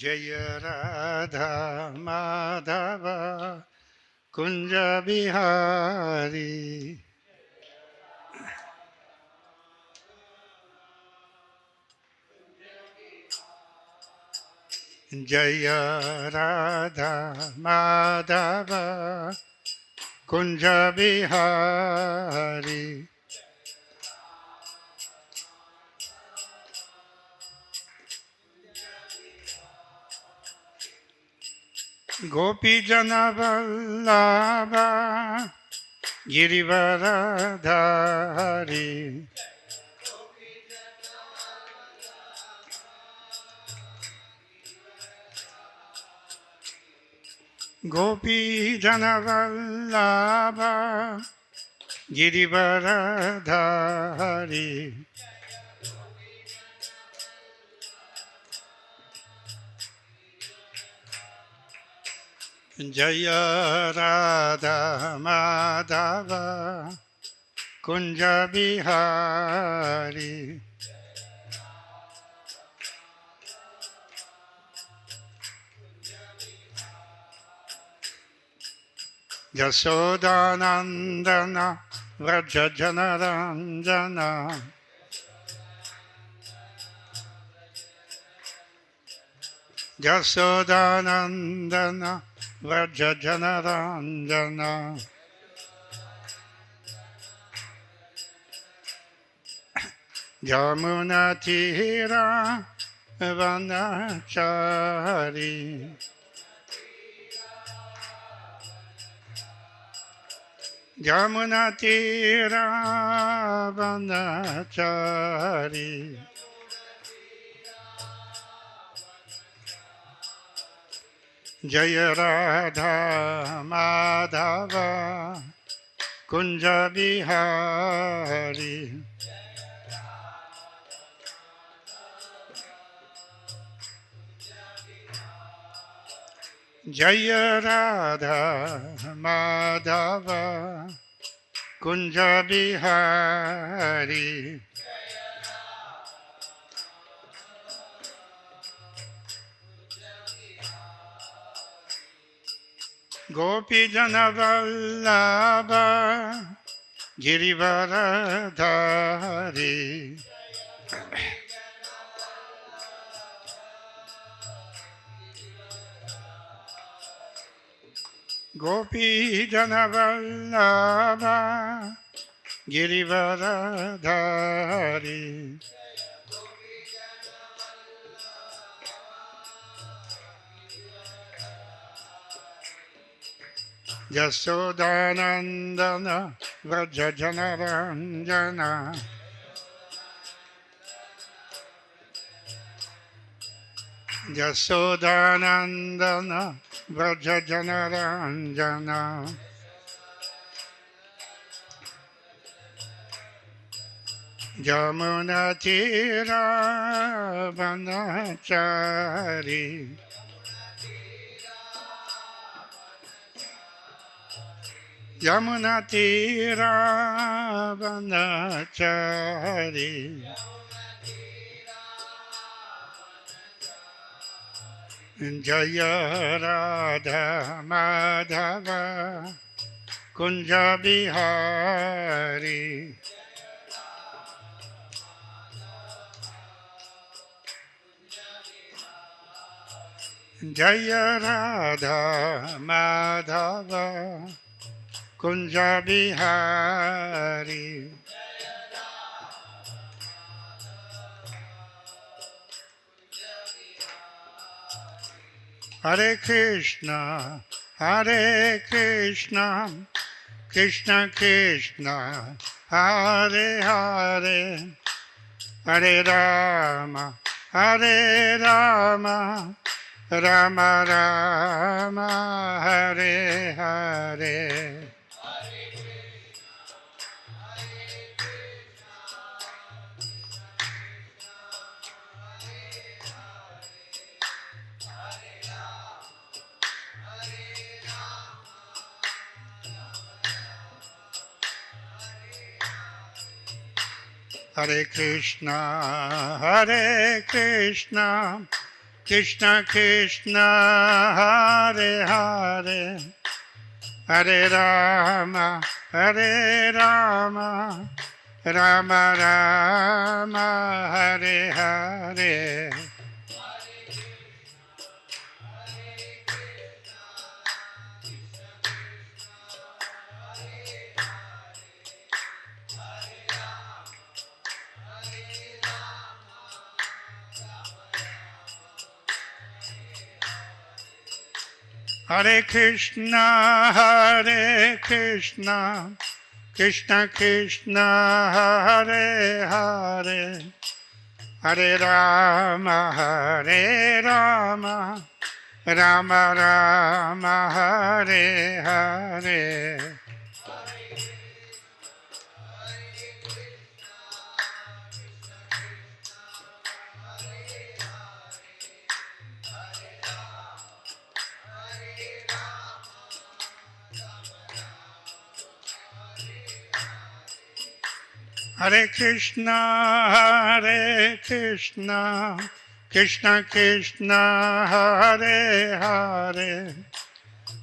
जय राधा माधव कुंज बिहारी जय राधा माधव कुंज बिहारी गोपी जन वल्लभ गिरिवरधारी गोपी जन वल्लभ गिरिवरधारी जय राधा माधव कुंज बिहारी यशोदानंदन व्रज जनरंजन यशोदानंदन व्रज जनरंजन यमुना तीरा वनचारी यमुना तीरा वनचारी जय राधा माधव कुंज बिहारी जय राधा माधव कुंज बिहारी गोपी जन वल्लभ गिरिवरधारी गोपी जन वल्लभ गिरिवरधारी यशोदानंदन व्रज जनरंजन यशोदानंदन व्रज जनरंजन यमुना तीरा वनचारी यमुना तीरा वनचारी जय राधा माधव कुंज बिहारी जय राधा माधव कुंज बिहारी हरे Krishna Krishna Krishna Hare Hare Hare Ram Ram Ram Hare Hare Hare Krishna Krishna Krishna Hare Hare Hare Rama Hare Rama Rama Rama Hare Hare Hare Krishna, Hare Krishna, Krishna Krishna, Hare Hare, Hare Rama, Hare Rama, Rama Rama, Hare Hare. Hare Krishna, Hare Krishna, Krishna Krishna, Hare Hare,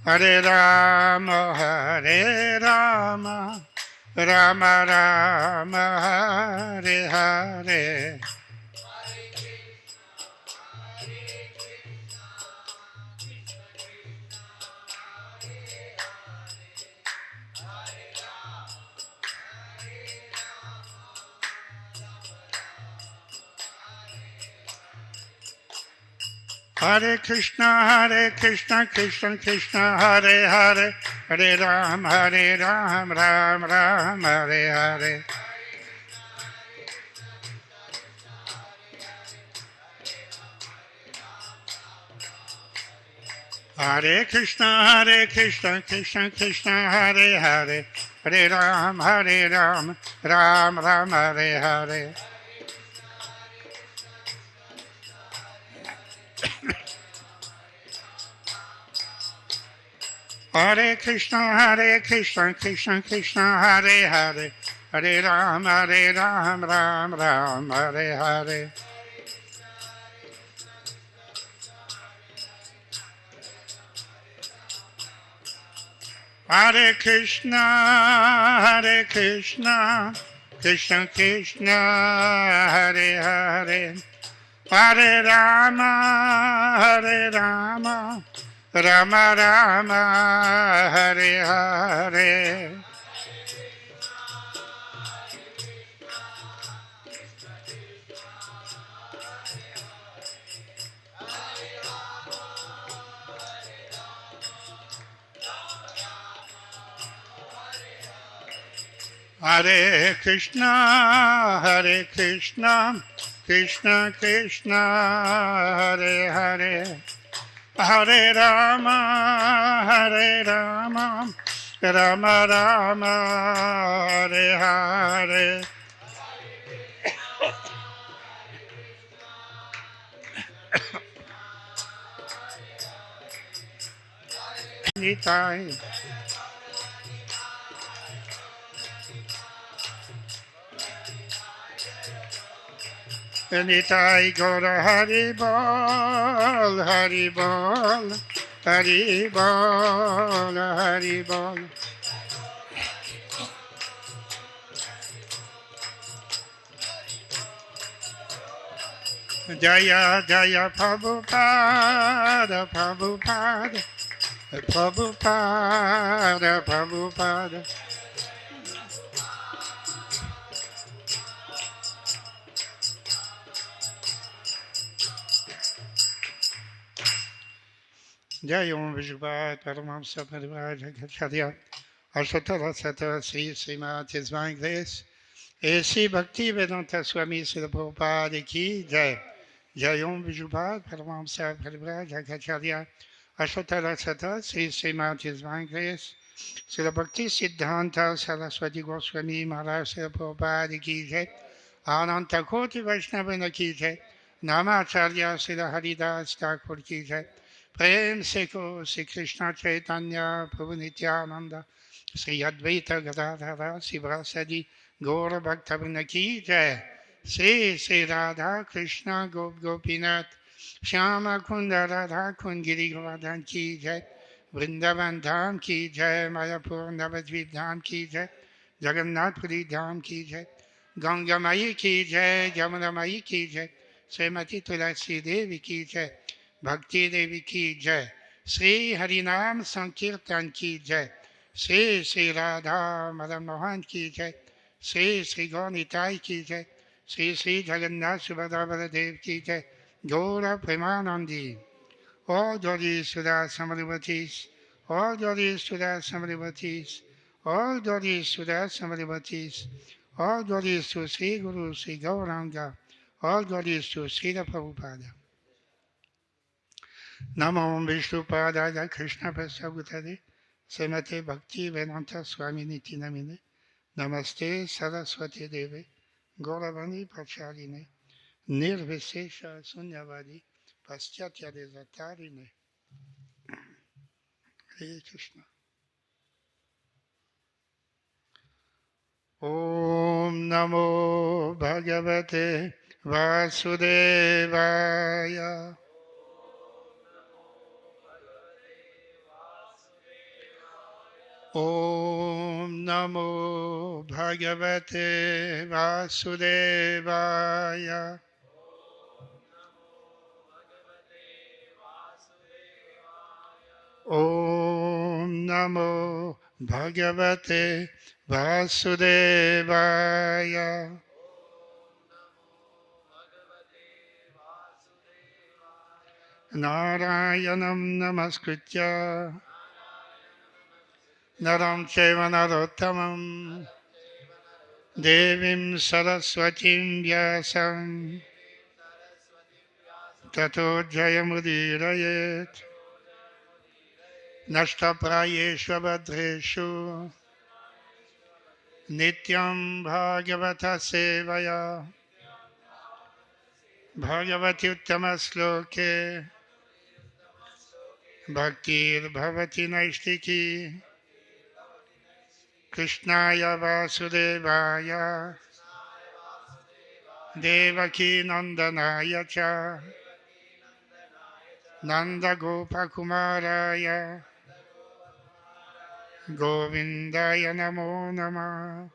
Hare Rama, Hare Rama, Rama Rama, Hare Hare. Hare Krishna, Krishna Krishna, Hare Hare, Hare Ram, Ram Ram, Hare Hare. Hare Krishna, Krishna Krishna, Hare Hare, Hare Ram, Ram Ram, Hare Hare. Hare Krishna, Krishna Krishna, Hare Hare, Hare Ram, Ram Ram, Hare Hare. Hare Krishna, Krishna Krishna, Hare Hare, Hare Rama, Rama Rama, Hare Hare. Hare Krishna, Krishna Krishna, Hare Hare, Hare Rama, Rama Rama, Hare Hare. Nitai. Nitai Gora Hari Bol, Hari Bol, Hari Bol, Hari Bol. Jaya Jaya Prabhupada, Prabhupada, Prabhupada, Prabhupada. Jai Om Vishwabhat Paramahamsa Parivajacharya Ashatara Satara Sri Srimati Svangres et Sri Bhakti Vedanta Swami Srila Prabhupada Ki Jai. Jai Om Vishwabhat Paramahamsa Parivajacharya Ashatara Satara Sri Srimati Svangres Srila Bhakti Siddhanta Saraswati Goswami Maharaj Srila Prabhupada Ki Jai. Ananta Koti Vaishnavana Ki Jai. Namacharya Srila Haridas Thakur Ki Jai. प्रेम से को श्री कृष्ण चैतन्य प्रभु नित्यानंद श्री अद्वैत गदाधर शिवासदि गौर भक्तवृंद की जय। श्री श्री राधा कृष्ण गोप गोपीनाथ श्यामा कुंद राधा कुंद गिरी गोवर्धन की जय, वृंदावन धाम की जय, मायापुर नवद्वीप धाम की जय, जगन्नाथपुरी धाम की जय, गंगा माई की जय, जमुना माई की जय, श्रीमती तुलसी देवी की जय, भक्ति देवी की जय, श्री हरिनाम संकीर्तन की जय, श्री श्री राधा मदन मोहन की जय, श्री श्री गौनिताई की जय, श्री श्री जगन्नाथ सुभद्रा बलदेव की जय, गौर Premanandi. All glories to the Samarivatis, all glories to the Samarivatis, all glories to the Samarivatis, all glories to Sri Guru Sri Gauranga, all glories to Sri Prabhupada. Namo Vishnupadaya Krishna Prasabhutade, Semate Bhakti Vedanta Swami Niti Namine, Namaste Saraswati Deve, Gauravani Prachaline, Nirvesesha Sunyavadi, Paschatya Desatarine. Hare Krishna. Om Namo Bhagavate Vasudevaya. Om Namo Bhagavate Vasudevaya. Om Namo Bhagavate Vasudevaya. Narayanam Namaskritya Naram Cheva Narottamam Devim Saraswatim Vyasam Tato Jayamudirayet Nashtaprayeshu Abhadreshu Nityam Bhagavata Sevaya Bhagavati Uttamasloke Bhaktir Bhavati Naishtiki Krishnaya Vasudevaya Devaki Nandanaya Cha Nanda Gopakumaraya Govindaya Namo Namah.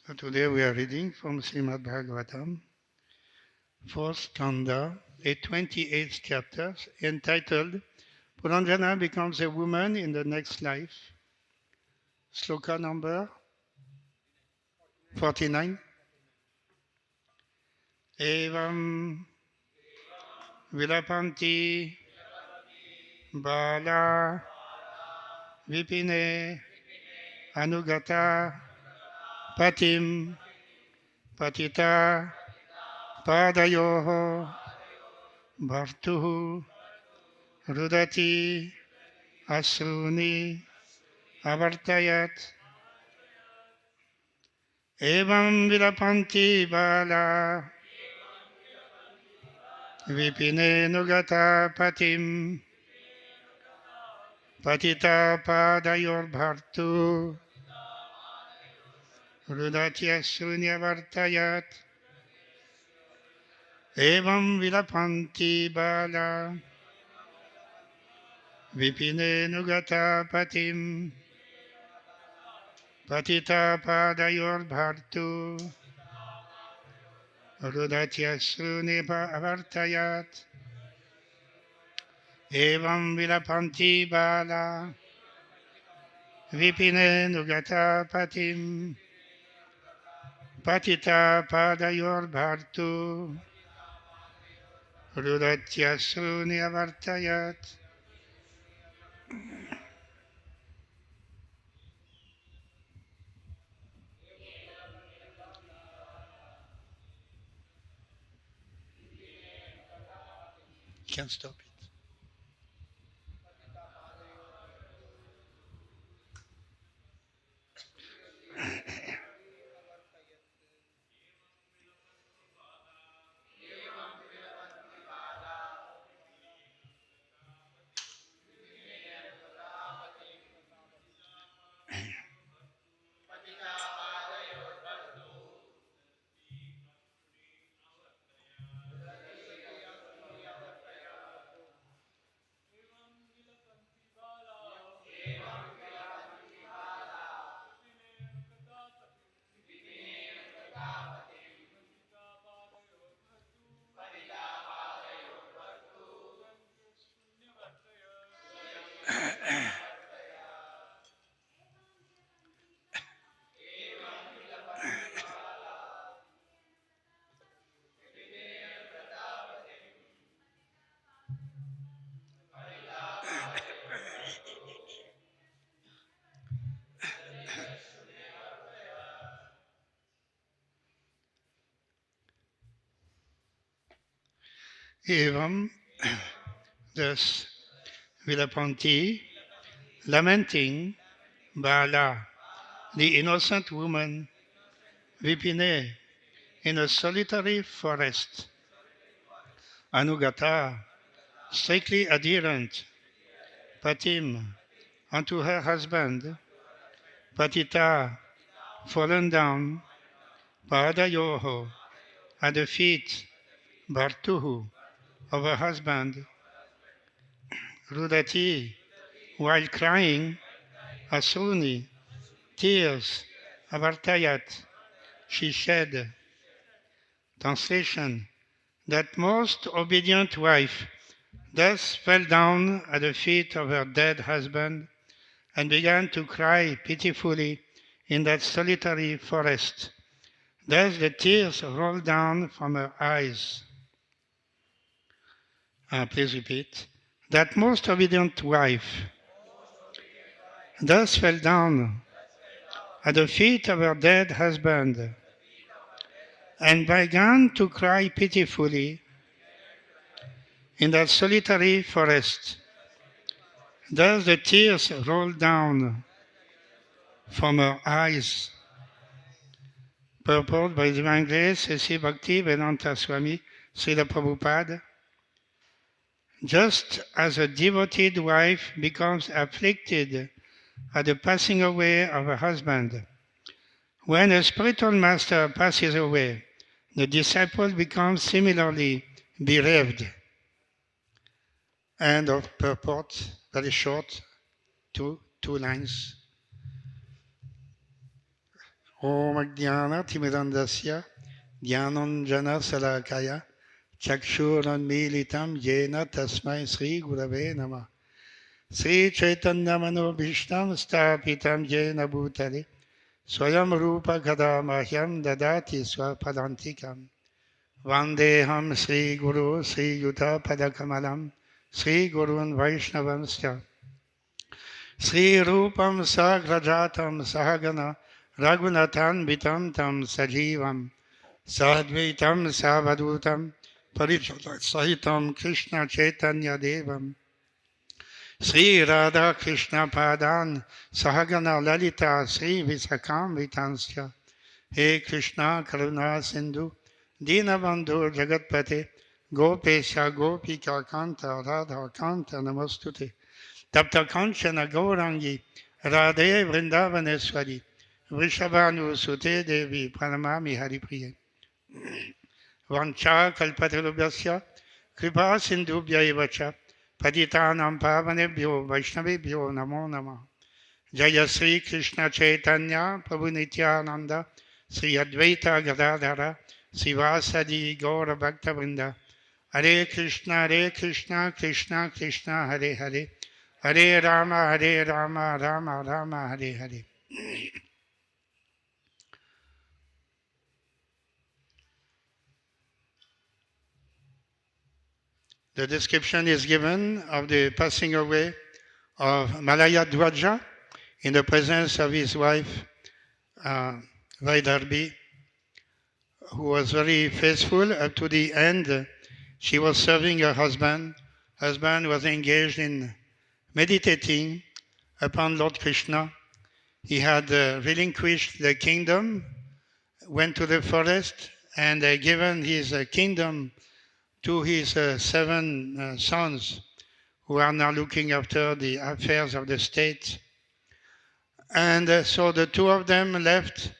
So today we are reading from Srimad Bhagavatam, 4th Skanda, a 28th chapter, entitled Puranjana becomes a woman in the next life. Sloka number 49. Evam Vilapanti Bala Vipine Anugata Patim Patita Padayoho Bhartuhu Rudati Asruni Avartayat Evam Vilapanti Bala Vipine Nugata Patim Patita Padayor Bhartu Rudati Asruni Avartayat Evam Vilapanti Bala Vipine Nugata Patim Patita Padayor Bhartu Rudatya Srunipa Avartayat Evam Vilapanti Bala Vipine Nugata Patim Patita Padayor Bhartu Rudatya Sruni Avartayat. Can't stop it. Evam, thus Vilapanti, lamenting Bala, the innocent woman, Vipine, in a solitary forest, Anugata, strictly adherent, Patim, unto her husband, Patita, fallen down, Padayoho, at the feet, Bartuhu, of her husband, Rudati, while crying, Asuni, tears, Avartayat, she shed. Translation: that most obedient wife thus fell down at the feet of her dead husband and began to cry pitifully in that solitary forest. Thus the tears rolled down from her eyes. Please repeat. That most obedient wife thus fell down at the feet of her dead husband and began to cry pitifully in that solitary forest. Thus the tears rolled down from her eyes. Purport by Divine Grace, A.C. Bhakti Vedanta Swami, Srila Prabhupada. Just as a devoted wife becomes afflicted at the passing away of her husband, when a spiritual master passes away, the disciple becomes similarly bereaved. End of purport, very short, two lines. Om Jnana Timidandasya Jnananjana Salakaya Chakshurunmilitam Yena Tasmai Sri Gurave Namah. Sri Chaitanya Manobhishtam Stapitam Yena Bhutale Swayam Rupa Kadamahyam Dadati Swapadantikam. Vandeham Sri Guru Sri Yuta Padakamalam Sri Gurun Vaishnavamsya Sri Rupam Sagrajatam Sahagana Raghunathan Vitam Tam Sajivam Sadvaitam Savadutam Parichata Sahitam Krishna Chaitanya Devam Sri Radha Krishna Padan Sahagana Lalita Sri Visakam Vitansya He Krishna Karuna Sindhu Dinabandhu Jagatpate Gopesha Gopika Kanta Radha Kanta Namostute Tapta Kanchana Gaurangi Radhe Vrindavaneswari Vrishabhanu Sute Devi Pranamami Haripriye Vancha Kalpatarubhyasya Kripa Sindhubhya Evacha Patitanam Pavanebhyo Vaishnavebhyo Namo Namah. Jaya Sri Krishna Chaitanya Prabhu Nityananda Sri Advaita Gadadhara Sivasadi Gaura Bhakta Vrinda. Hare Krishna Krishna Krishna Hare Hare Hare Rama Rama Rama Hare Hare. The description is given of the passing away of Malaya Dwaja in the presence of his wife Vaidarbhi, who was very faithful up to the end. She was serving her husband. Husband was engaged in meditating upon Lord Krishna. He had relinquished the kingdom, went to the forest, and given his kingdom to his 7 sons, who are now looking after the affairs of the state. And so the 2 of them left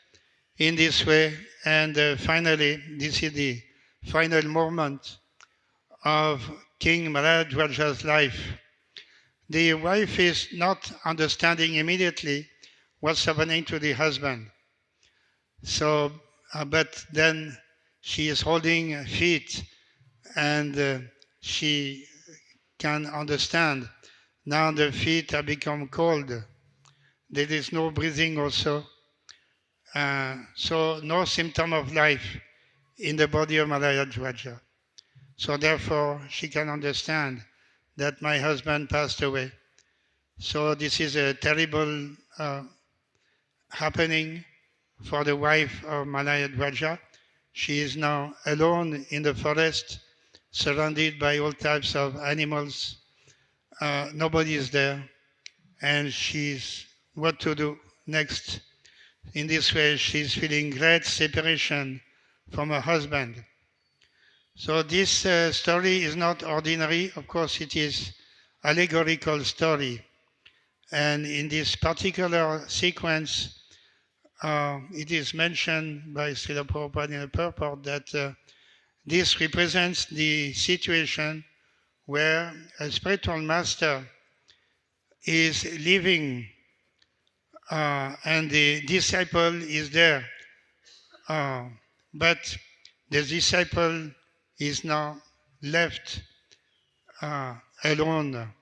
in this way, and finally, this is the final moment of King Maharajwaja's life. The wife is not understanding immediately what's happening to the husband. So, but then she is holding feet, and she can understand. Now the feet have become cold. There is no breathing also. So no symptom of life in the body of Maharajwaja. So therefore she can understand that my husband passed away. So this is a terrible happening for the wife of Maharajwaja. She is now alone in the forest, surrounded by all types of animals. Nobody is there, and she's what to do next. In this way, she's feeling great separation from her husband. So this story is not ordinary. Of course, it is allegorical story. And in this particular sequence, it is mentioned by Srila Prabhupada in the purport that this represents the situation where a spiritual master is living and the disciple is there. But the disciple is now left alone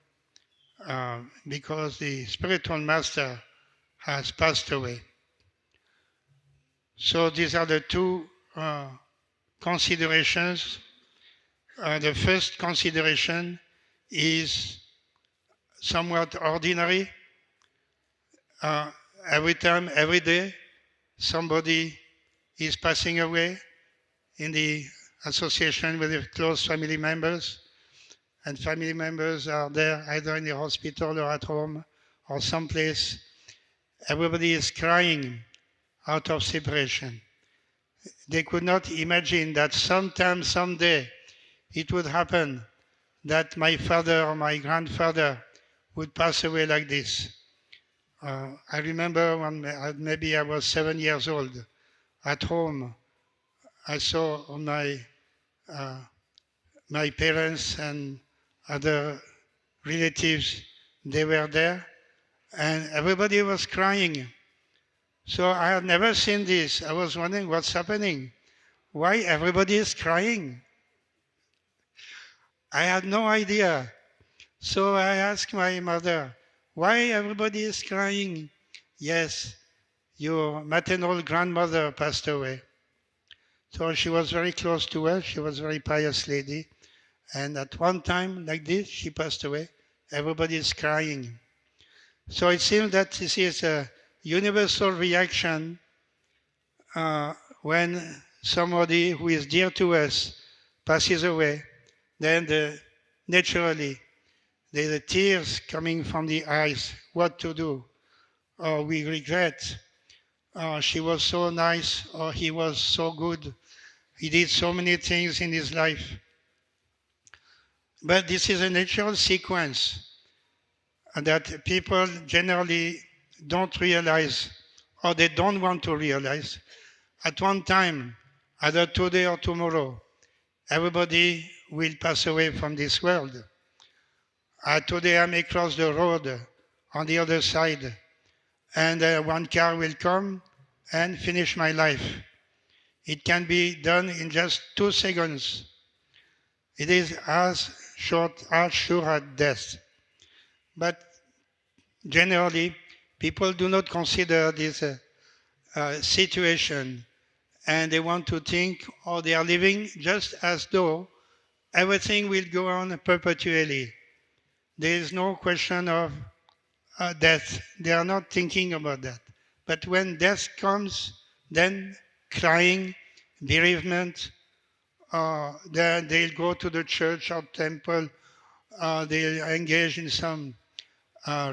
because the spiritual master has passed away. So these are the two considerations. The first consideration is somewhat ordinary. Every time, every day, somebody is passing away in the association with the close family members, and family members are there either in the hospital or at home or someplace. Everybody is crying out of separation. They could not imagine that sometime, someday, it would happen that my father or my grandfather would pass away like this. I remember when maybe I was 7 years old, at home, I saw my parents and other relatives, they were there, and everybody was crying. So I had never seen this. I was wondering what's happening. Why everybody is crying? I had no idea. So I asked my mother, why everybody is crying? Yes, your maternal grandmother passed away. So she was very close to us. She was a very pious lady. And at one time like this, she passed away. Everybody is crying. So it seems that this is a universal reaction when somebody who is dear to us passes away. Then naturally, there are tears coming from the eyes. What to do? Or we regret. She was so nice, or he was so good. He did so many things in his life. But this is a natural sequence that people generally don't realize, or they don't want to realize. At one time, either today or tomorrow, everybody will pass away from this world. Today I may cross the road on the other side, and one car will come and finish my life. It can be done in just 2 seconds. It is as sure as death. But generally, people do not consider this situation, and they want to think, or they are living just as though everything will go on perpetually. There is no question of death. They are not thinking about that. But when death comes, then crying, bereavement, then they'll go to the church or temple, they'll engage in some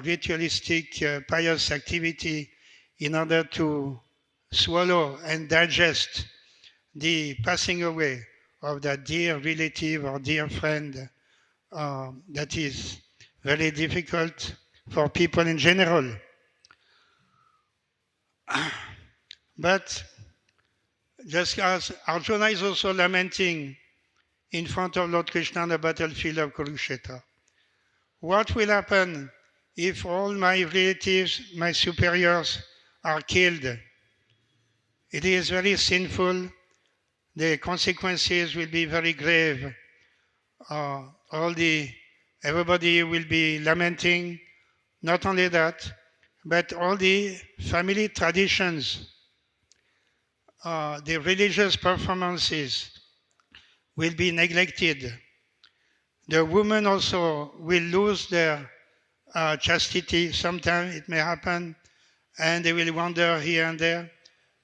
ritualistic, pious activity in order to swallow and digest the passing away of that dear relative or dear friend that is very difficult for people in general. But just as Arjuna is also lamenting in front of Lord Krishna on the battlefield of Kurukshetra, what will happen if all my relatives, my superiors are killed? It is very sinful. The consequences will be very grave. Everybody will be lamenting. Not only that, but all the family traditions, the religious performances will be neglected. The women also will lose their chastity. Sometimes it may happen, and they will wander here and there,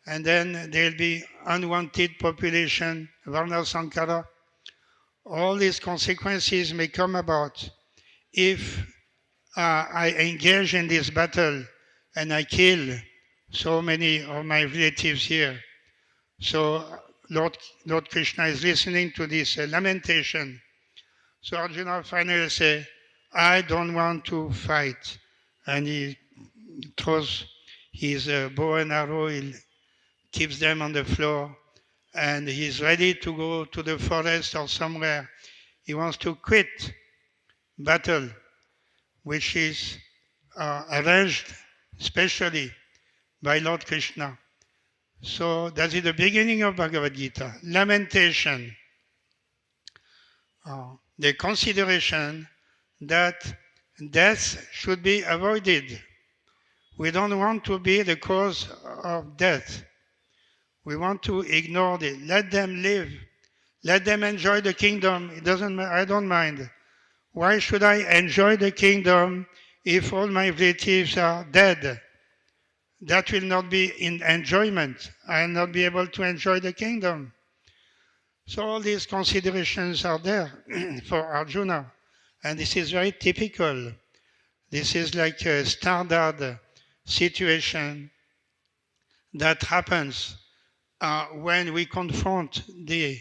and then there will be unwanted population, Varna Sankara. all these consequences may come about if I engage in this battle and I kill so many of my relatives here. So Lord Krishna is listening to this lamentation. So Arjuna finally says, I don't want to fight. And he throws his bow and arrow, he keeps them on the floor, and he's ready to go to the forest or somewhere. He wants to quit battle, which is arranged specially by Lord Krishna. So that is the beginning of Bhagavad Gita. Lamentation, the consideration that death should be avoided. We don't want to be the cause of death. We want to ignore it. Let them live. Let them enjoy the kingdom. It doesn't matter. I don't mind. Why should I enjoy the kingdom if all my relatives are dead? That will not be in enjoyment. I will not be able to enjoy the kingdom. So all these considerations are there for Arjuna. And this is very typical. This is like a standard situation that happens when we confront the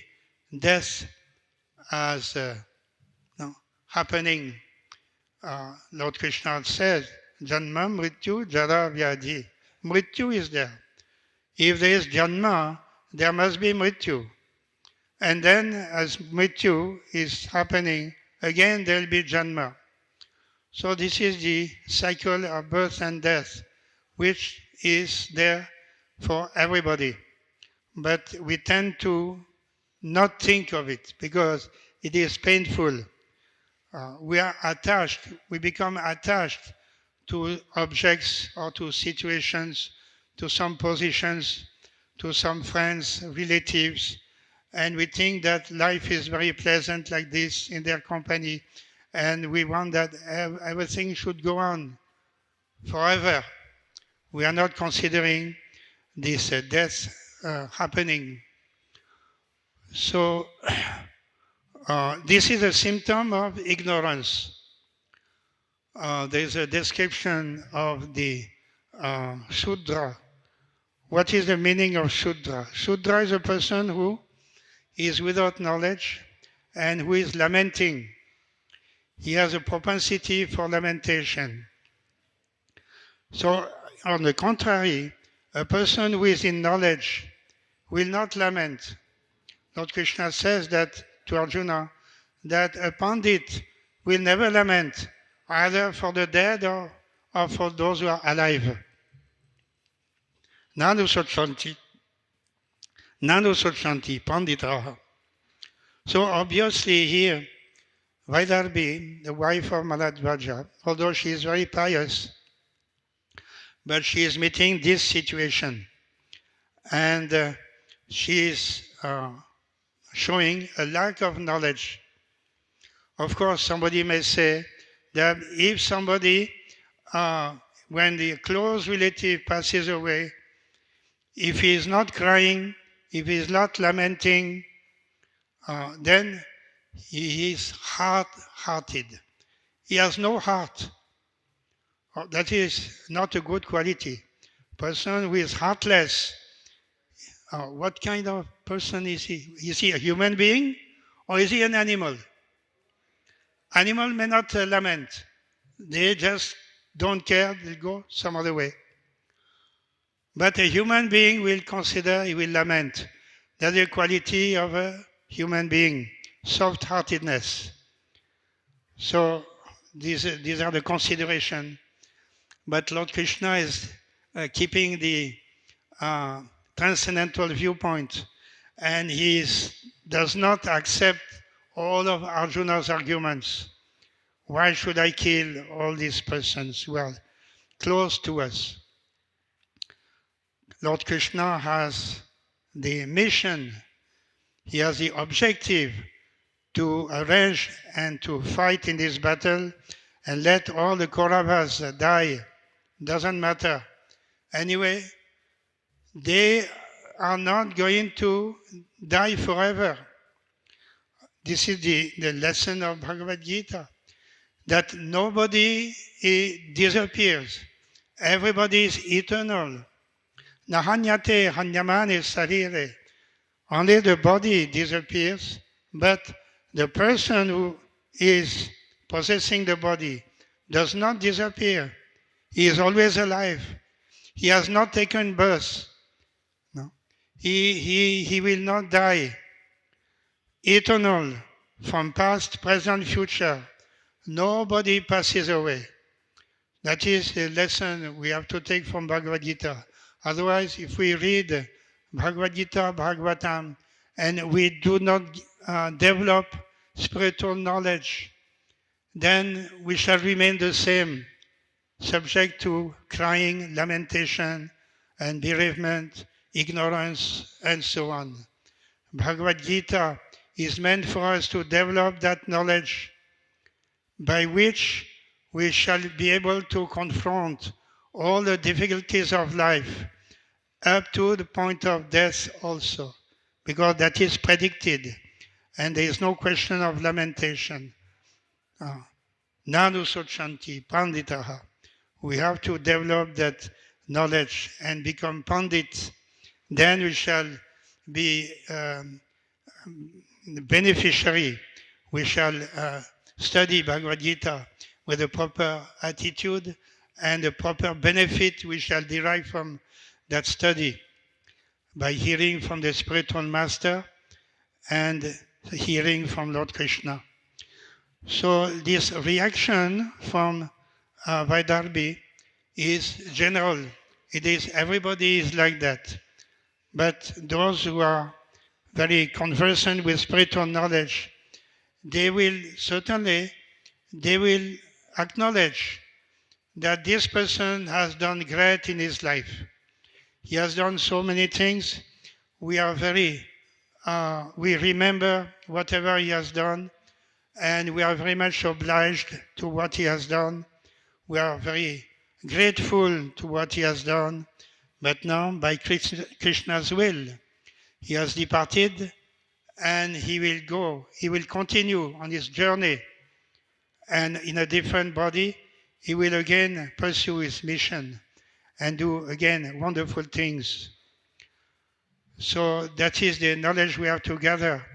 death as happening. Lord Krishna says, Janma, Mrityu, Jara, Vyadhi. Mrityu is there. If there is Janma, there must be Mrityu. And then as Mrityu is happening, again there will be Janma. So this is the cycle of birth and death, which is there for everybody. But we tend to not think of it because it is painful. We are attached, we become attached to objects or to situations, to some positions, to some friends, relatives, and we think that life is very pleasant like this in their company, and we want that everything should go on forever. We are not considering this death happening. So this is a symptom of ignorance. There is a description of the Shudra. What is the meaning of Shudra? Shudra is a person who is without knowledge and who is lamenting. He has a propensity for lamentation. So, on the contrary, a person who is in knowledge will not lament. Lord Krishna says that to Arjuna, that a pandit will never lament, either for the dead or for those who are alive. Nanu sochanti panditaha. So obviously here, Vaidarbhi, the wife of Maladvaja, although she is very pious, but she is meeting this situation. And she is showing a lack of knowledge. Of course, somebody may say that if somebody, when the close relative passes away, if he is not crying, if he is not lamenting, then he is hard-hearted. He has no heart. That is not a good quality. Person who is heartless, what kind of person is he? Is he a human being or is he an animal? Animal may not lament. They just don't care, they go some other way. But a human being will consider, he will lament. That's the quality of a human being, soft-heartedness. So these are the considerations. But Lord Krishna is keeping the transcendental viewpoint, and he does not accept all of Arjuna's arguments. Why should I kill all these persons who are close to us? Lord Krishna has the mission, he has the objective to arrange and to fight in this battle and let all the Kauravas die. Doesn't matter. Anyway, they are not going to die forever. This is the lesson of Bhagavad Gita, that nobody disappears. Everybody is eternal. Nahanyate hanyamane sarire. Only the body disappears, but the person who is possessing the body does not disappear. He is always alive. He has not taken birth. No. He will not die. Eternal, from past, present, future. Nobody passes away. That is the lesson we have to take from Bhagavad Gita. Otherwise, if we read Bhagavad Gita, Bhagavatam, and we do not develop spiritual knowledge, then we shall remain the same, subject to crying, lamentation, and bereavement, ignorance, and so on. Bhagavad Gita is meant for us to develop that knowledge by which we shall be able to confront all the difficulties of life up to the point of death also, because that is predicted and there is no question of lamentation. Nanu sochanti panditaha. We have to develop that knowledge and become pandits. Then we shall be beneficiary. We shall study Bhagavad Gita with a proper attitude and a proper benefit we shall derive from that study by hearing from the spiritual master and hearing from Lord Krishna. So this reaction from Vaidarbhi is general. It is everybody is like that. But those who are very conversant with spiritual knowledge, they will acknowledge that this person has done great in his life. He has done so many things. We remember whatever he has done, and we are very much obliged to what he has done. We are very grateful to what he has done. But now, by Krishna's will, he has departed and he will continue on his journey. And in a different body, he will again pursue his mission and do again wonderful things. So that is the knowledge we have to gather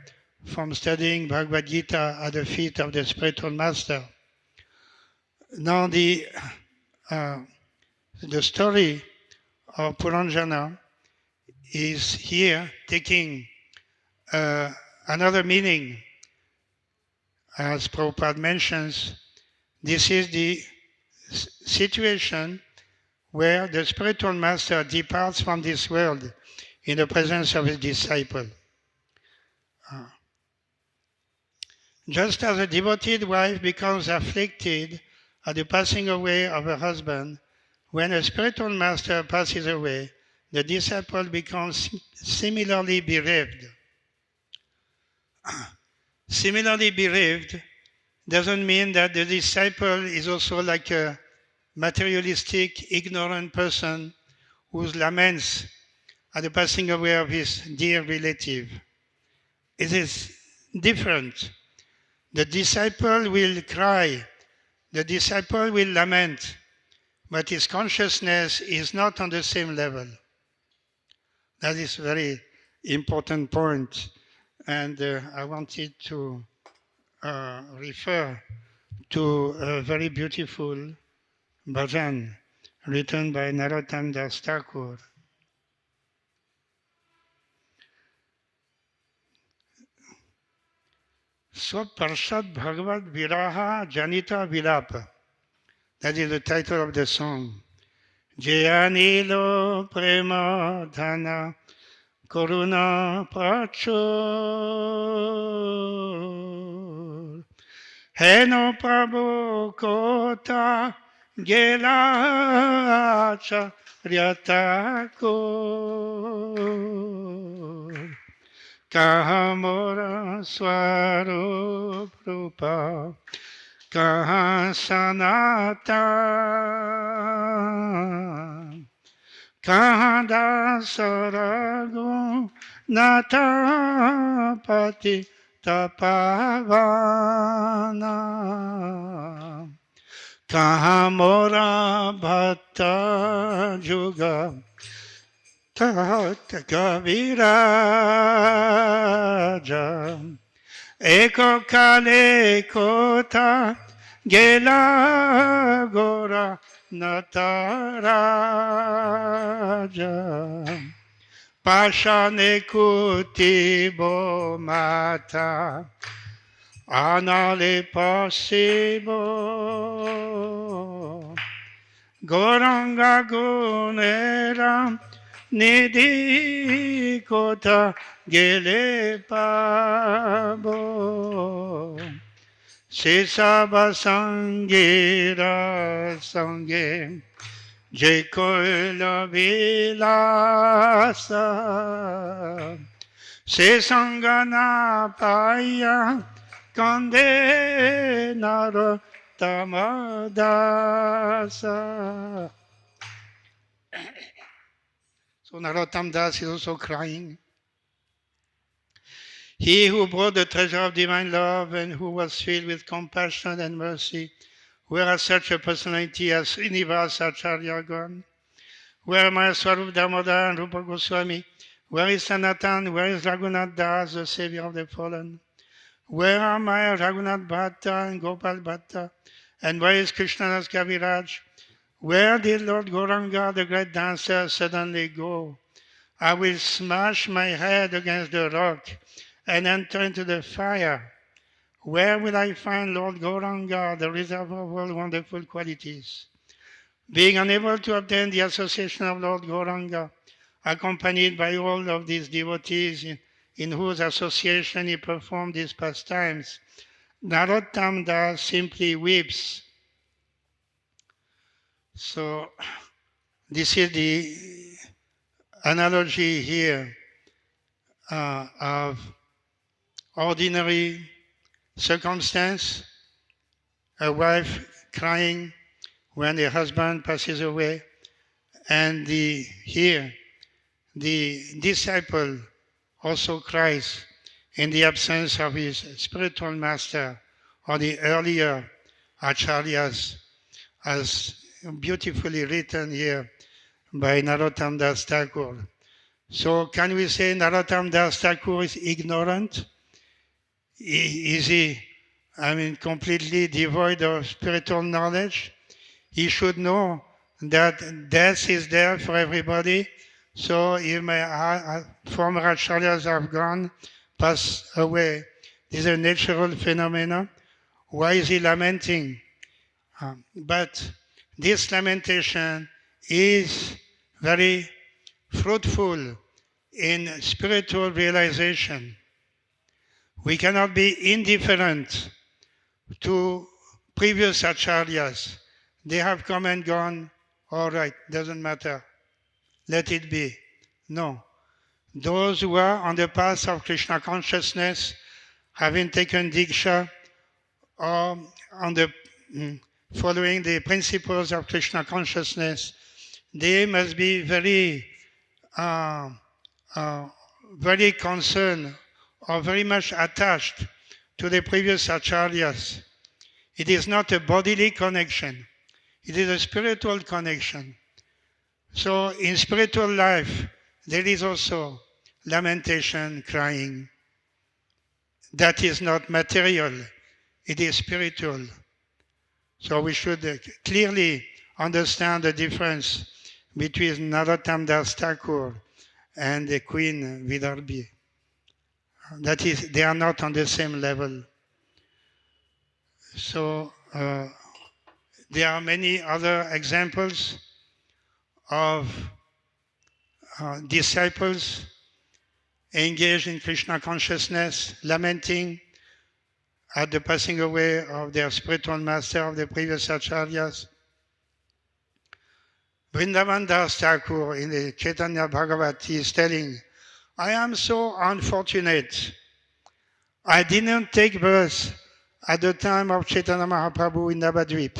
from studying Bhagavad Gita at the feet of the spiritual master. Now the story of Puranjana is here taking another meaning. As Prabhupada mentions, this is the situation where the spiritual master departs from this world in the presence of his disciple. Just as a devoted wife becomes afflicted at the passing away of her husband, when a spiritual master passes away, the disciple becomes similarly bereaved. Similarly bereaved doesn't mean that the disciple is also like a materialistic, ignorant person who laments at the passing away of his dear relative. It is different. The disciple will cry, the disciple will lament, but his consciousness is not on the same level. That is a very important point. And I wanted to refer to a very beautiful bhajan written by Narottam Das Thakur. Swaparshad Bhagavad Viraha Janita Vilapa. That is the title of the song. Jayanilo Prema Dhana Koruna Prachur Heno Prabhu Kota Gelacha Ryatakur Kahamora Swarup Rupa Kaha Sanatan Kaha Dasarago Natapati tapavana. Kaha mora bhatta juga tat kaviraja. Eko kale kota gela gora nataraja. Pashane kuti bo mata anale pasibo. Goranga gunera nidhi kota gele pabo. Sisaba sangira sange je koila vilasa. Se sangana paya kande naro tamadasa. So Narottam Das is also crying. He who brought the treasure of divine love and who was filled with compassion and mercy, where has such a personality as Srinivasa Acharya gone? Where are my Swarup Damodar and Rupa Goswami? Where is Sanatan? Where is Raghunath Das, the savior of the fallen? Where are my Raghunath Bhatta and Gopal Bhatta? And where is Krishnadas Kaviraj? Where did Lord Gauranga, the great dancer, suddenly go? I will smash my head against the rock and enter into the fire. Where will I find Lord Gauranga, the reservoir of all wonderful qualities? Being unable to obtain the association of Lord Gauranga, accompanied by all of these devotees in whose association he performed these pastimes, Narottam Das simply weeps. So this is the analogy here of ordinary circumstance, a wife crying when the husband passes away, and here the disciple also cries in the absence of his spiritual master or the earlier acharyas, as beautifully written here by Narottam Das Thakur. So can we say Narottam Das Thakur is ignorant? Is he, completely devoid of spiritual knowledge? He should know that death is there for everybody. So if my former acharyas have gone, passed away, this is a natural phenomenon. Why is he lamenting? But this lamentation is very fruitful in spiritual realization. We cannot be indifferent to previous acharyas. They have come and gone, all right, doesn't matter. Let it be. No. Those who are on the path of Krishna consciousness, having taken Diksha, or following the principles of Krishna consciousness, they must be very concerned or very much attached to the previous acharyas. It is not a bodily connection. It is a spiritual connection. So in spiritual life, there is also lamentation, crying. That is not material. It is spiritual. So we should clearly understand the difference between Narottam Das Thakur and the Queen Vidarbhi. That is, they are not on the same level. So there are many other examples of disciples engaged in Krishna consciousness, lamenting at the passing away of their spiritual master, of the previous acharyas. Vrindavan Das Thakur in the Chaitanya Bhagavati is telling, I am so unfortunate. I didn't take birth at the time of Chaitanya Mahaprabhu in Navadvip.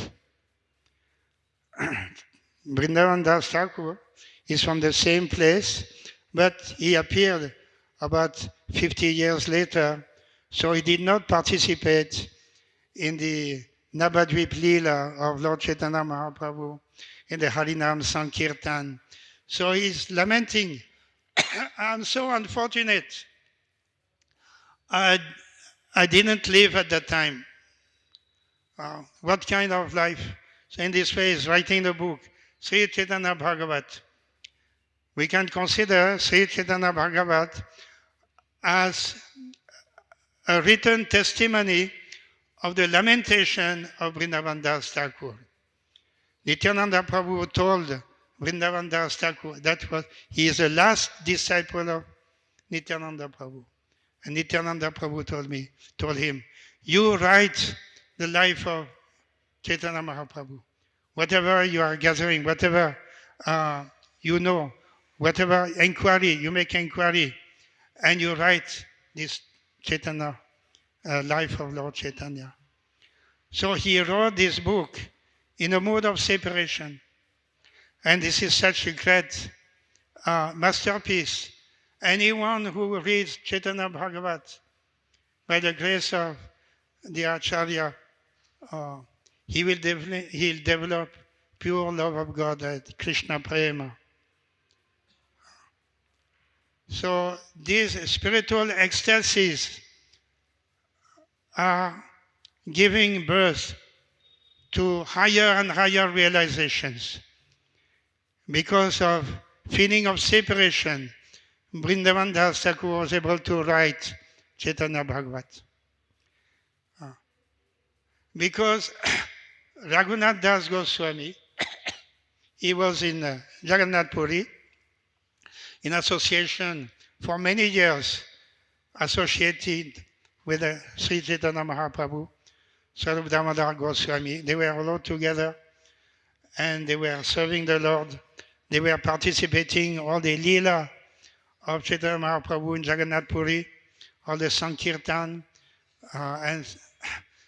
Vrindavan Das Thakur is from the same place, but he appeared about 50 years later So he did not participate in the Navadvip Leela of Lord Chaitanya Mahaprabhu, in the Harinam Sankirtan. So he's lamenting, I'm so unfortunate. I didn't live at that time. What kind of life? So in this way, he's writing the book, Sri Chaitanya Bhagavat. We can consider Sri Chaitanya Bhagavat as a written testimony of the lamentation of Vrindavan Das Thakur. Nityananda Prabhu told Vrindavan Das Thakur that he is the last disciple of Nityananda Prabhu. And Nityananda Prabhu told him, you write the life of Chaitanya Mahaprabhu. Whatever you are gathering, whatever you know, whatever inquiry, you make inquiry, and you write this Chaitanya, life of Lord Chaitanya. So he wrote this book in a mood of separation. And this is such a great masterpiece. Anyone who reads Chaitanya Bhagavat, by the grace of the Acharya, he'll develop pure love of God, Krishna Prema. So these spiritual ecstasies are giving birth to higher and higher realizations. Because of feeling of separation, Vrindavan Das Thakur was able to write Chaitanya Bhagavat. Because Raghunath Das Goswami, he was in Jagannath Puri, in association for many years, associated with Sri Chaitanya Mahaprabhu, Swarup Damodar Goswami. They were all together and they were serving the Lord. They were participating in all the Leela of Chaitanya Mahaprabhu in Jagannath Puri, all the Sankirtan. And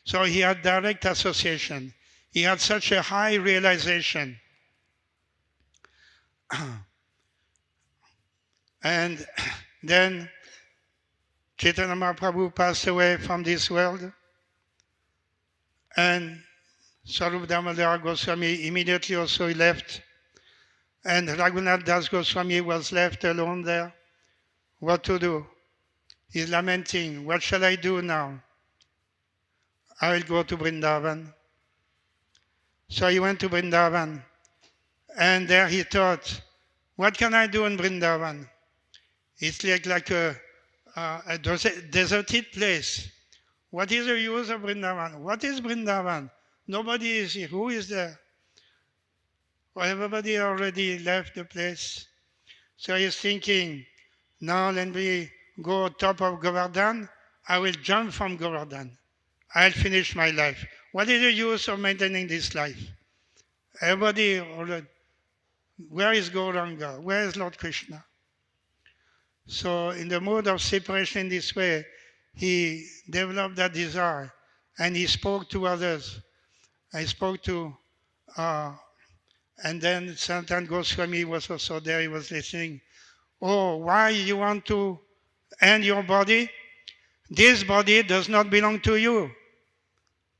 so he had direct association. He had such a high realization. And then Chaitanya Mahaprabhu passed away from this world. And Swarup Damodar Goswami immediately also left. And Raghunath Das Goswami was left alone there. What to do? He's lamenting, what shall I do now? I will go to Vrindavan. So he went to Vrindavan. And there he thought, what can I do in Vrindavan? It's like a deserted place. What is the use of Vrindavan? What is Vrindavan? Nobody is here. Who is there? Well, everybody already left the place. So he's thinking, now let me go top of Govardhan. I will jump from Govardhan. I'll finish my life. What is the use of maintaining this life? Everybody already, where is Gauranga? Where is Lord Krishna? So in the mood of separation in this way, he developed that desire and he spoke to others. I spoke to, and then Sanatan Goswami was also there, he was listening. Oh, why you want to end your body? This body does not belong to you.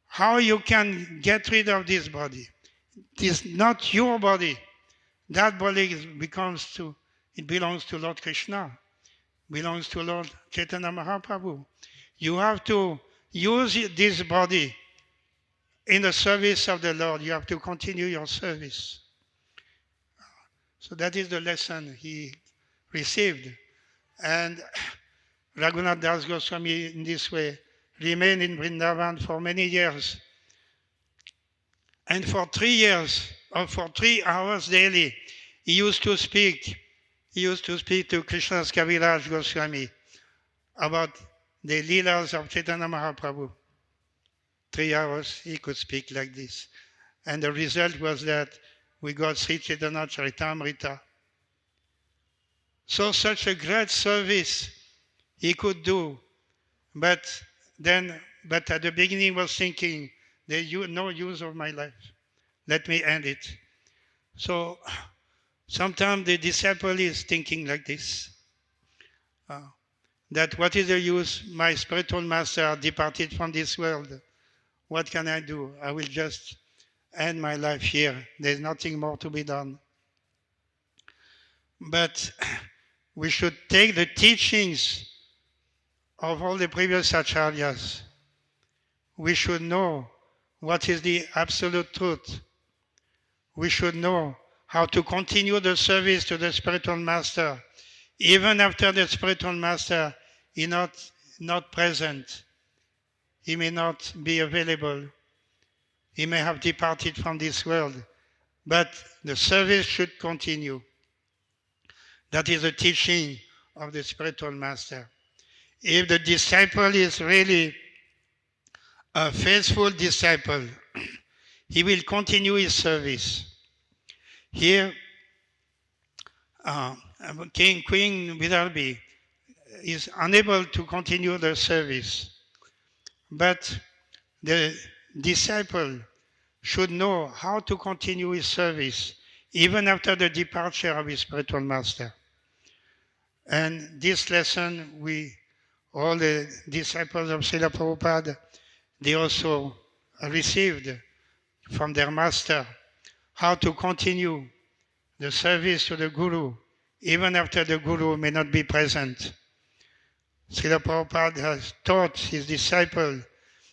How you can get rid of this body? It is not your body. That body belongs to Lord Krishna, belongs to Lord Chaitanya Mahaprabhu. You have to use this body in the service of the Lord. You have to continue your service. So that is the lesson he received. And Raghunath Das Goswami in this way remained in Vrindavan for many years. And for 3 years, or for 3 hours daily, he used to speak. He used to speak to Krishnadas Kaviraj Goswami about the Leelas of Chaitanya Mahaprabhu. 3 hours he could speak like this. And the result was that we got Sri Chaitanya Charitamrita. So such a great service he could do. But at the beginning he was thinking, there's no use of my life. Let me end it. So sometimes the disciple is thinking like this. that what is the use? My spiritual master departed from this world. What can I do? I will just end my life here. There's nothing more to be done. But we should take the teachings of all the previous acharyas. We should know what is the absolute truth. We should know how to continue the service to the spiritual master, even after the spiritual master is not present. He may not be available. He may have departed from this world, but the service should continue. That is the teaching of the spiritual master. If the disciple is really a faithful disciple, he will continue his service. Here, Queen Vidarbhi is unable to continue the service, but the disciple should know how to continue his service even after the departure of his spiritual master. And this lesson, all the disciples of Srila Prabhupada, they also received from their master how to continue the service to the Guru even after the Guru may not be present. Srila Prabhupada has taught his disciples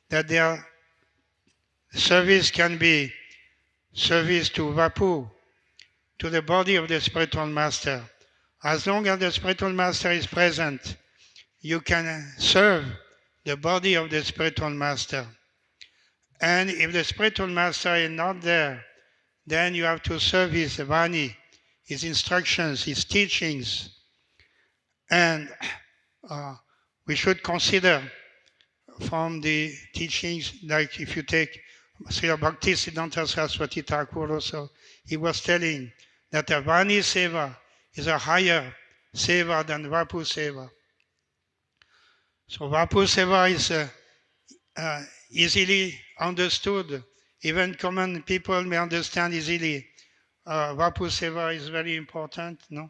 that their service can be service to Vapu, to the body of the spiritual master. As long as the spiritual master is present, you can serve the body of the spiritual master. And if the spiritual master is not there, then you have to serve his Vani, his instructions, his teachings. And we should consider from the teachings, like if you take Srila Bhaktisiddhanta Saraswati Thakur also, he was telling that a Vani Seva is a higher Seva than Vapu Seva. So Vapu Seva is easily understood. Even common people may understand easily. Vapu Seva is very important. No?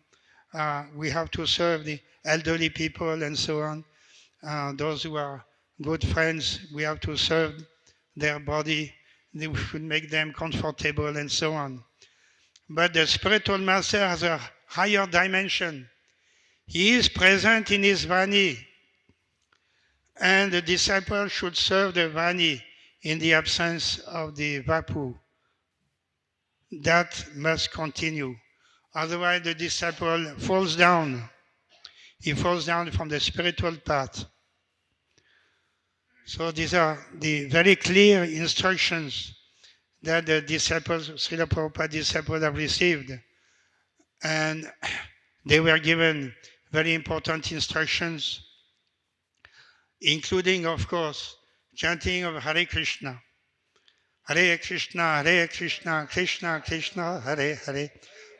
We have to serve the elderly people and so on. Those who are good friends, we have to serve their body. We should make them comfortable and so on. But the spiritual master has a higher dimension. He is present in his Vani. And the disciple should serve the Vani in the absence of the Vapu. That must continue. Otherwise, the disciple falls down. He falls down from the spiritual path. So these are the very clear instructions that the disciples, Srila Prabhupada disciples have received. And they were given very important instructions, including, of course, chanting of Hare Krishna. Hare Krishna, Krishna Krishna, Hare Hare.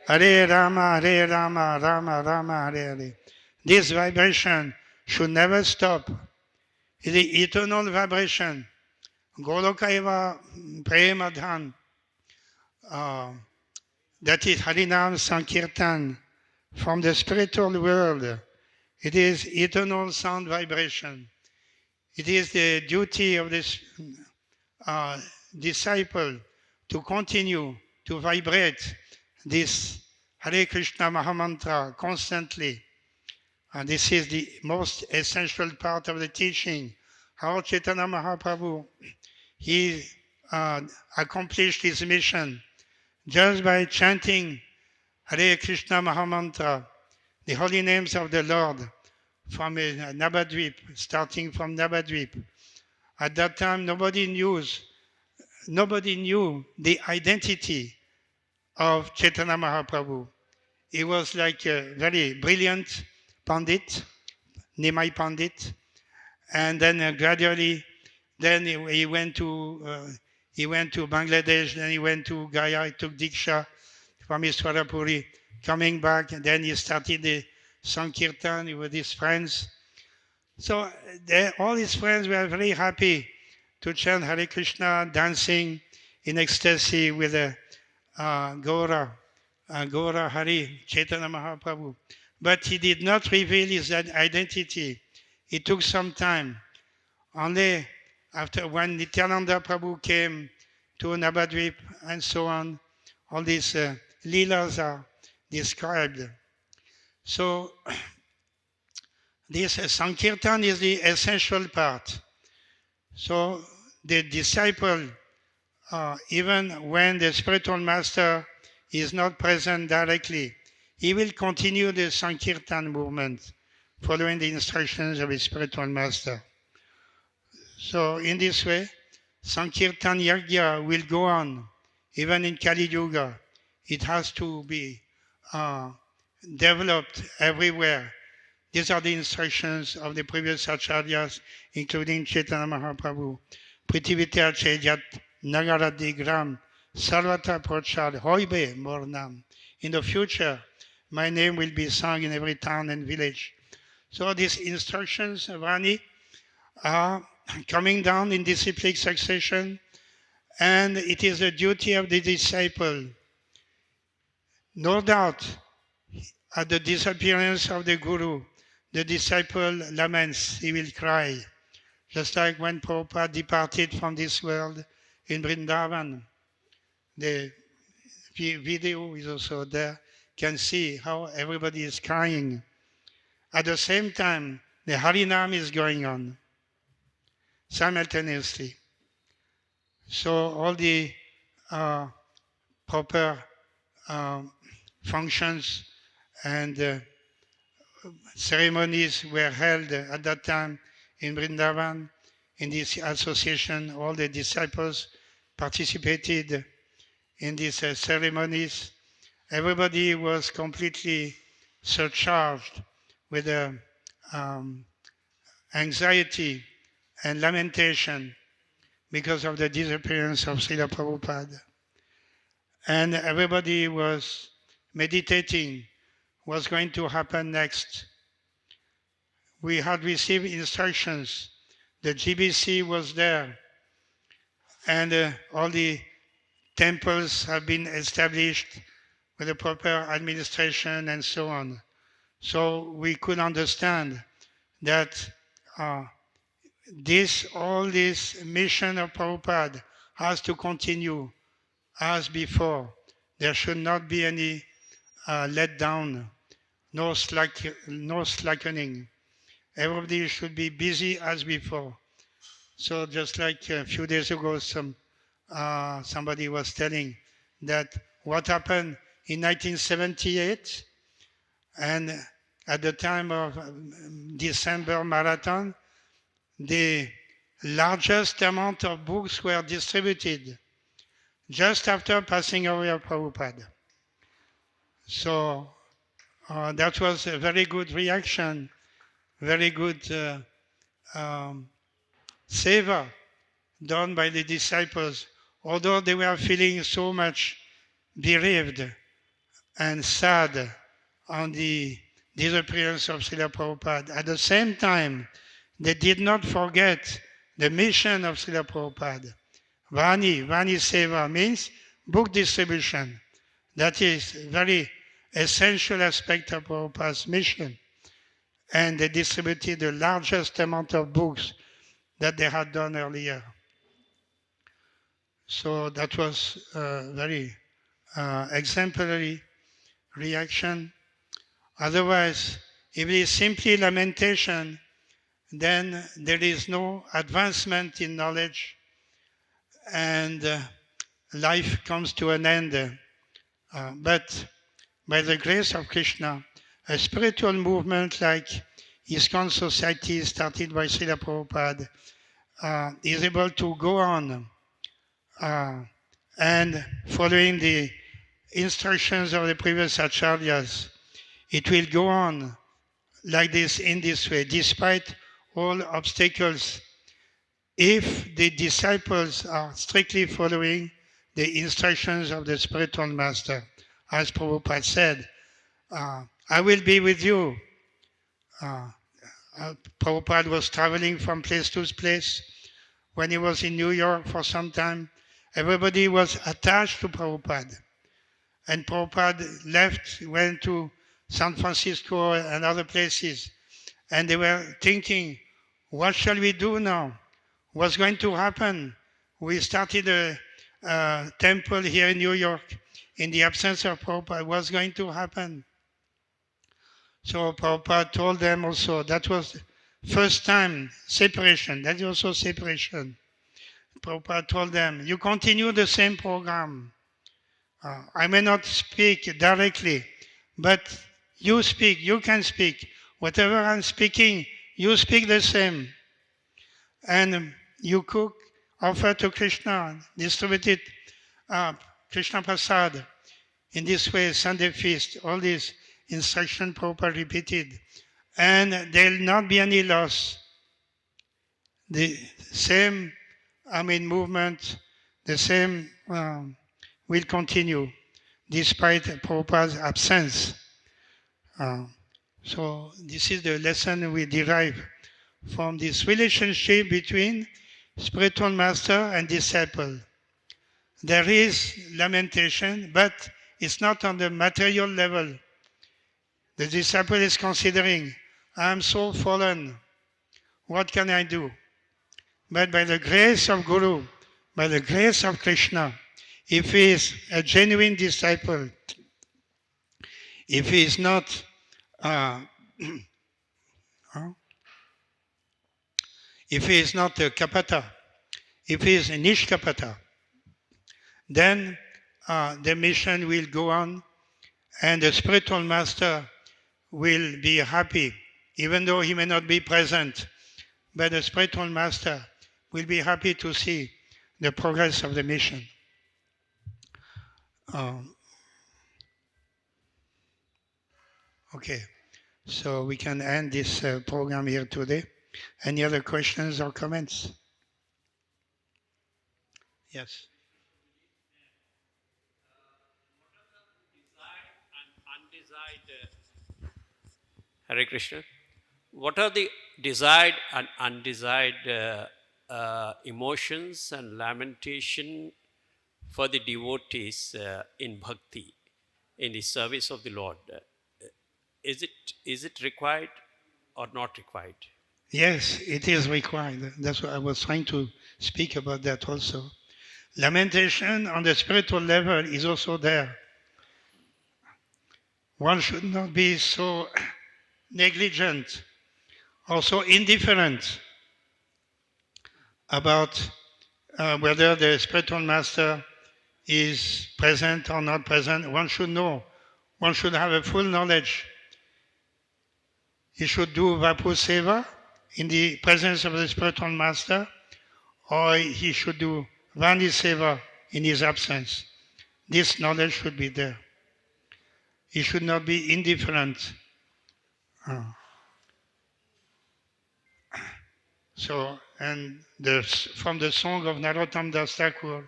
Hare Rama, Rama Rama, Hare Hare. This vibration should never stop. It is the eternal vibration. Golokaiva Prema Dhan. That is Harinam Sankirtan. From the spiritual world, it is eternal sound vibration. It is the duty of this disciple to continue to vibrate this Hare Krishna Mahamantra constantly. And this is the most essential part of the teaching. How Chaitanya Mahaprabhu, he accomplished his mission just by chanting Hare Krishna Mahamantra, the holy names of the Lord, from Navadvip, starting from Navadvip. At that time, nobody knew the identity of Chaitanya Mahaprabhu. He was like a very brilliant Pandit, Nimai Pandit, and then gradually, then he went to Bangladesh, then he went to Gaya, he took Diksha from Iswarapuri, coming back, and then he started the Sankirtan with his friends. So all his friends were very happy to chant Hare Krishna, dancing in ecstasy with Gaura Hari, Chaitanya Mahaprabhu. But he did not reveal his identity. it took some time. Only after when Nityananda Prabhu came to Navadvip and so on, all these leelas are described. So this Sankirtan is the essential part. So the disciple, even when the spiritual master is not present directly, he will continue the Sankirtan movement, following the instructions of his spiritual master. So in this way, Sankirtan Yajna will go on, even in Kali Yuga. It has to be developed everywhere. These are the instructions of the previous acharyas, including Chaitanya Mahaprabhu. Prithivitya Chejat Nagaradigram Sarvata Prochad Hoibe Mornam. In the future, my name will be sung in every town and village. So these instructions, Vani, are coming down in disciplic succession, and it is the duty of the disciple. No doubt, at the disappearance of the Guru, the disciple laments, he will cry. Just like when Prabhupada departed from this world in Vrindavan. The video is also there. You can see how everybody is crying. At the same time, the Harinam is going on simultaneously. So all the proper functions and ceremonies were held at that time in Vrindavan. In this association, all the disciples participated in these ceremonies. Everybody was completely surcharged with anxiety and lamentation because of the disappearance of Srila Prabhupada. And everybody was meditating what's going to happen next. We had received instructions. The GBC was there, and all the temples have been established with the proper administration and so on. So we could understand that all this mission of Prabhupada has to continue as before. There should not be any letdown, no slackening. Everybody should be busy as before. So just like a few days ago, somebody was telling that what happened in 1978, and at the time of December Marathon, the largest amount of books were distributed just after passing away of Prabhupada. So that was a very good reaction, very good seva done by the disciples, although they were feeling so much bereaved and sad on the disappearance of Srila Prabhupada. At the same time, they did not forget the mission of Srila Prabhupada. Vani Seva means book distribution. That is a very essential aspect of Prabhupada's mission. And they distributed the largest amount of books that they had done earlier. So that was a very exemplary reaction. Otherwise, if it is simply lamentation, then there is no advancement in knowledge, and life comes to an end. But by the grace of Krishna, a spiritual movement like ISKCON Society started by Srila Prabhupada is able to go on and following the instructions of the previous acharyas, it will go on like this in this way, despite all obstacles, if the disciples are strictly following the instructions of the spiritual master. As Prabhupada said, I will be with you. Prabhupada was traveling from place to place. When he was in New York for some time, everybody was attached to Prabhupada. And Prabhupada left, went to San Francisco and other places. And they were thinking, what shall we do now? What's going to happen? We started a temple here in New York in the absence of Prabhupada. What's going to happen? So Prabhupada told them also, that was first time separation. That is also separation. Prabhupada told them, you continue the same program. I may not speak directly, but you speak, you can speak. Whatever I'm speaking, you speak the same. And you cook, offer to Krishna, distribute it, Krishna Prasad. In this way, Sunday feast, all these instructions Prabhupada repeated. And there will not be any loss. The same, movement, the same will continue despite Prabhupada's absence. So this is the lesson we derive from this relationship between spiritual master and disciple. There is lamentation, but it's not on the material level. The disciple is considering, I'm so fallen, what can I do? But by the grace of Guru, by the grace of Krishna, if he is a genuine disciple, if he is not if he is not a kapata, if he is a nishkapata, then the mission will go on and the spiritual master will be happy, even though he may not be present. But the spiritual master will be happy to see the progress of the mission. Okay, so we can end this program here today. Any other questions or comments? Yes. Hare Krishna. What are the desired and undesired emotions and lamentation for the devotees in bhakti, in the service of the Lord? Is it required or not required? Yes, it is required. That's what I was trying to speak about that also. Lamentation on the spiritual level is also there. One should not be so negligent or so indifferent about whether the spiritual master is present or not present. One should know. One should have a full knowledge. He should do Vapu Seva in the presence of the spiritual master, or he should do Vani Seva in his absence. This knowledge should be there. He should not be indifferent. So, and from the song of Narottam Das Thakur,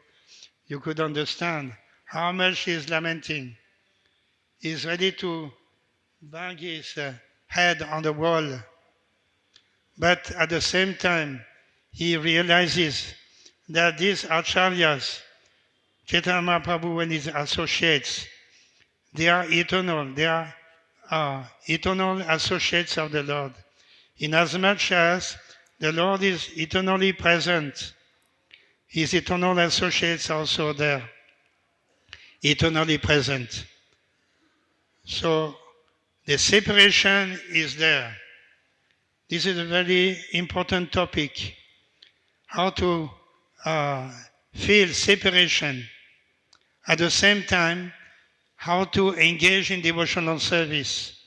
you could understand how much he is lamenting. He is ready to bang his head on the wall. But at the same time, he realizes that these acharyas, Chaitanya Mahaprabhu and his associates, they are eternal. They are eternal associates of the Lord. Inasmuch as the Lord is eternally present, his eternal associates are also there, eternally present. So the separation is there. This is a very important topic. How to feel separation. At the same time, how to engage in devotional service.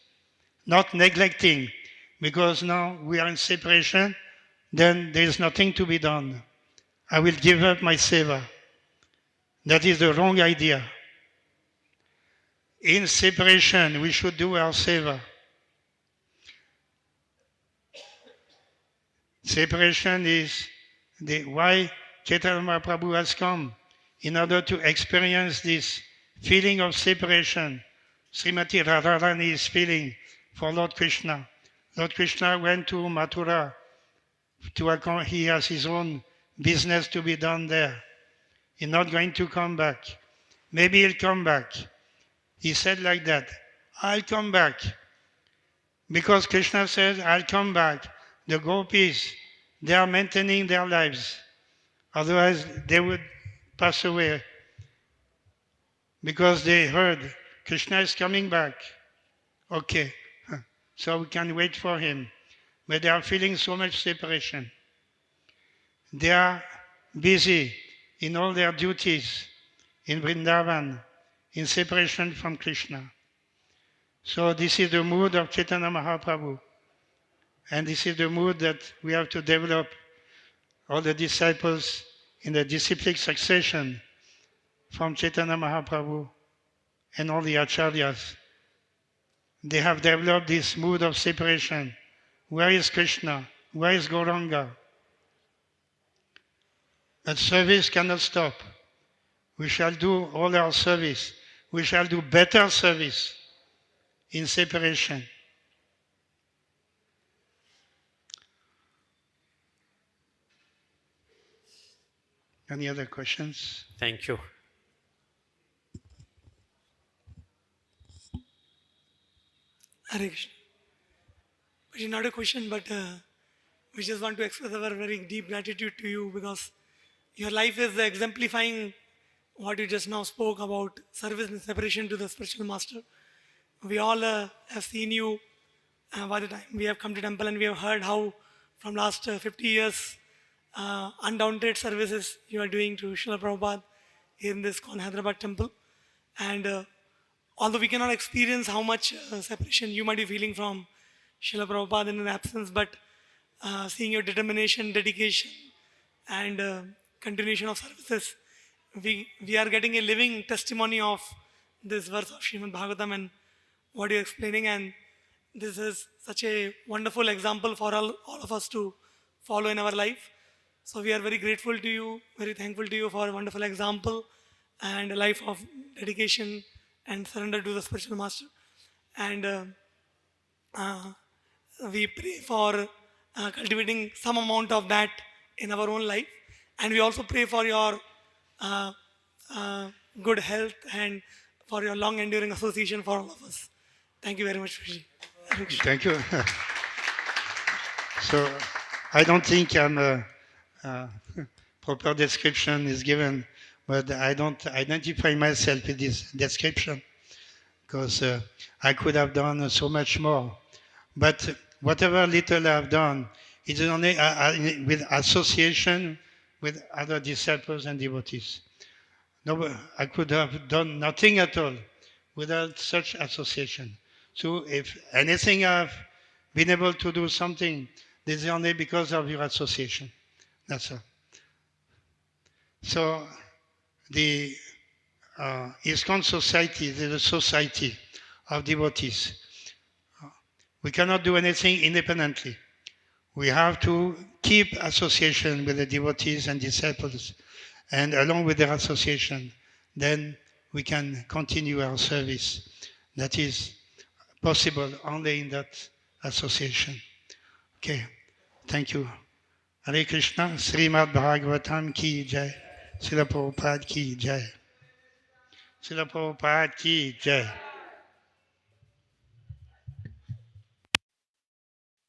Not neglecting, because now we are in separation, then there is nothing to be done. I will give up my seva. That is the wrong idea. In separation, we should do our seva. Separation is why Chaitanya Mahaprabhu has come, in order to experience this feeling of separation. Srimati Radharani is feeling for Lord Krishna. Lord Krishna went to Mathura he has his own business to be done there. He's not going to come back. Maybe he'll come back. He said like that, I'll come back. Because Krishna says, I'll come back. The gopis, they are maintaining their lives. Otherwise, they would pass away because they heard Krishna is coming back. Okay, so we can wait for him. But they are feeling so much separation. They are busy in all their duties in Vrindavan, in separation from Krishna. So this is the mood of Chaitanya Mahaprabhu. And this is the mood that we have to develop all the disciples in the disciplic succession from Chaitanya Mahaprabhu and all the acharyas. They have developed this mood of separation. Where is Krishna? Where is Gauranga? That service cannot stop. We shall do all our service. We shall do better service in separation. Any other questions? Thank you. Hare Krishna. Which is not a question, but we just want to express our very deep gratitude to you because your life is exemplifying what you just now spoke about service and separation to the spiritual master. We all have seen you by the time we have come to temple, and we have heard how from last 50 years undaunted services you are doing to Srila Prabhupada here in this ISKCON Hyderabad temple. And although we cannot experience how much separation you might be feeling from Srila Prabhupada in an absence, but seeing your determination, dedication, and continuation of services, we are getting a living testimony of this verse of Srimad Bhagavatam and what you're explaining. And this is such a wonderful example for all of us to follow in our life. So we are very grateful to you, very thankful to you for a wonderful example and a life of dedication and surrender to the spiritual master. And we pray for cultivating some amount of that in our own life. And we also pray for your good health and for your long enduring association for all of us. Thank you very much, Prabhuji. Thank you. So I don't think proper description is given, but I don't identify myself with this description because I could have done so much more. But whatever little I've done, it's only with association with other disciples and devotees. No, I could have done nothing at all without such association. So if anything I've been able to do something, this is only because of your association. That's all. So the ISKCON society is a society of devotees. We cannot do anything independently. We have to keep association with the devotees and disciples, and along with their association, then we can continue our service. That is possible only in that association. Okay, thank you. Hare Krishna, Srimad Bhagavatam ki jai, Srila Prabhupada ki jai. Srila Prabhupada ki jai.